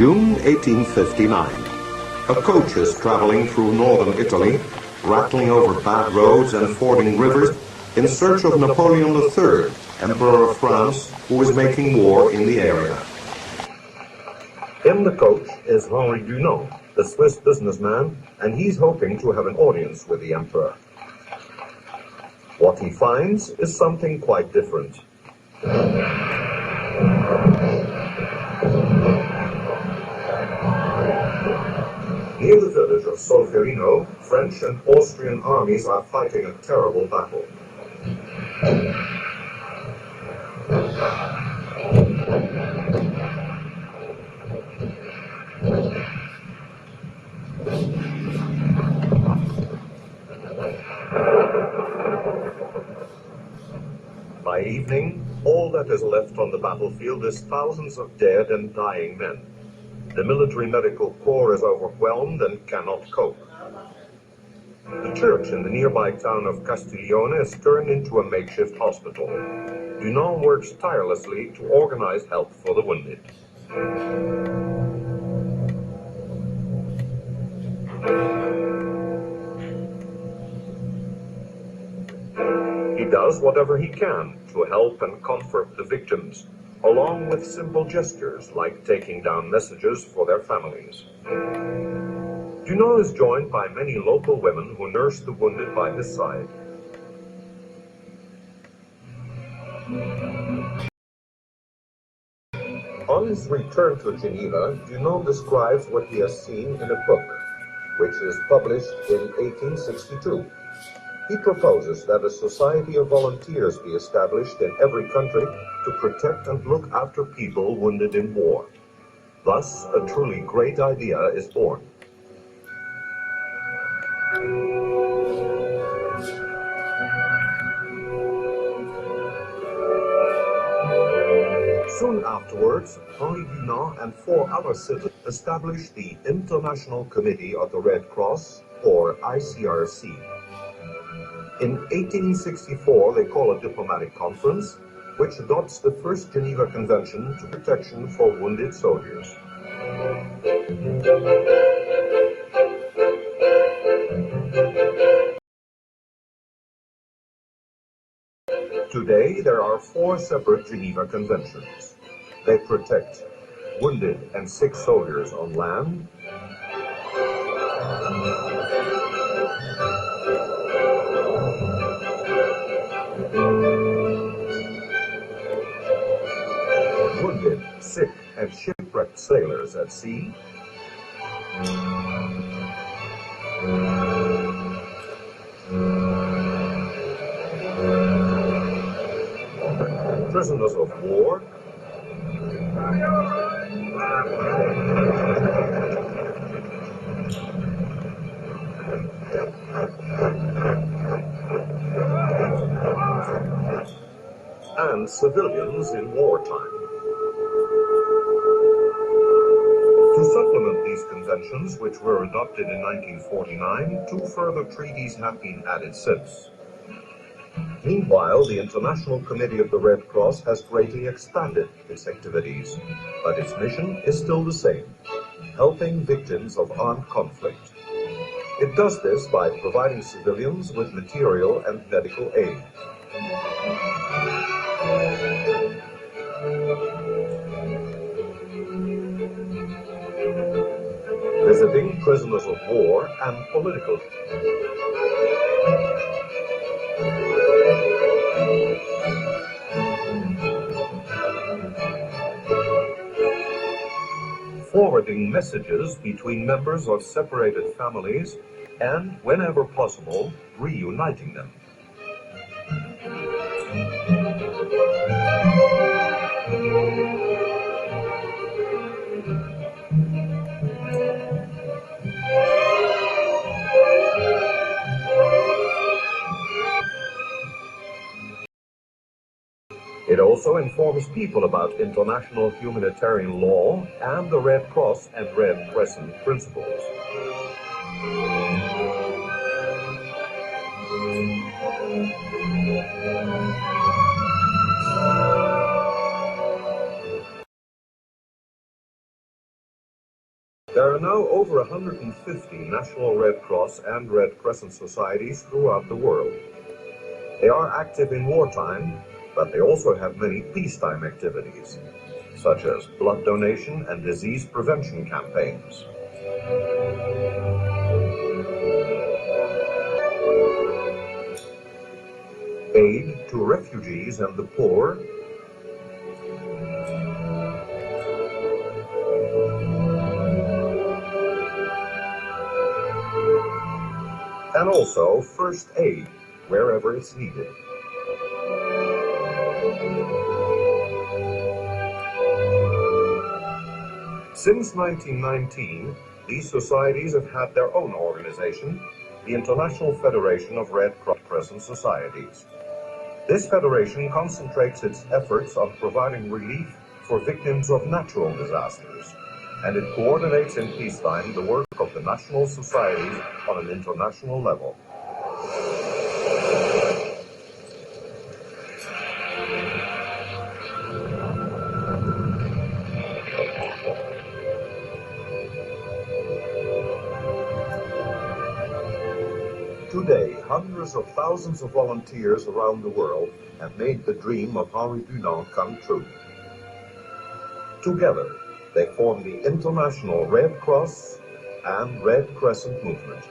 June 1859. A coach is traveling through northern Italy, rattling over bad roads and fording rivers in search of Napoleon III, Emperor of France, who is making war in the area. In the coach is Henri Dunant, the Swiss businessman, and he's hoping to have an audience with the Emperor. What he finds is something quite different. Near the village of Solferino, French and Austrian armies are fighting a terrible battle. By evening, all that is left on the battlefield is thousands of dead and dying men. The military medical corps is overwhelmed and cannot cope. The church in the nearby town of Castiglione is turned into a makeshift hospital. Dunant works tirelessly to organize help for the wounded. He does whatever he can to help and comfort the victims, along with simple gestures like taking down messages for their families. Dunant is joined by many local women who nurse the wounded by his side. On his return to Geneva, Dunant describes what he has seen in a book, which is published in 1862. He proposes that a society of volunteers be established in every country to protect and look after people wounded in war. Thus, a truly great idea is born. Soon afterwards, Henri Dunant and 4 other citizens established the International Committee of the Red Cross, or ICRC. In 1864, they call a diplomatic conference, which adopts the first Geneva Convention to protection for wounded soldiers. Today, there are 4 separate Geneva Conventions. They protect wounded and sick soldiers on land, wounded, sick, and shipwrecked sailors at sea, prisoners of war, and civilians in wartime. To supplement these conventions, which were adopted in 1949, 2 further treaties have been added since. Meanwhile, the International Committee of the Red Cross has greatly expanded its activities, but its mission is still the same: helping victims of armed conflict. It does this by providing civilians with material and medical aid. Visiting prisoners of war and political. Forwarding messages between members of separated families and, whenever possible, reuniting them. It also informs people about international humanitarian law and the Red Cross and Red Crescent principles. There are now over 150 National Red Cross and Red Crescent societies throughout the world. They are active in wartime, but they also have many peacetime activities, such as blood donation and disease prevention campaigns. Aid to refugees and the poor, and also first aid wherever it's needed. Since 1919, these societies have had their own organization, the International Federation of Red Crescent Societies. This federation concentrates its efforts on providing relief for victims of natural disasters, and it coordinates in peacetime the work of the national societies on an international level. Today, hundreds of thousands of volunteers around the world have made the dream of Henri Dunant come true. Together, they form the International Red Cross and Red Crescent movement.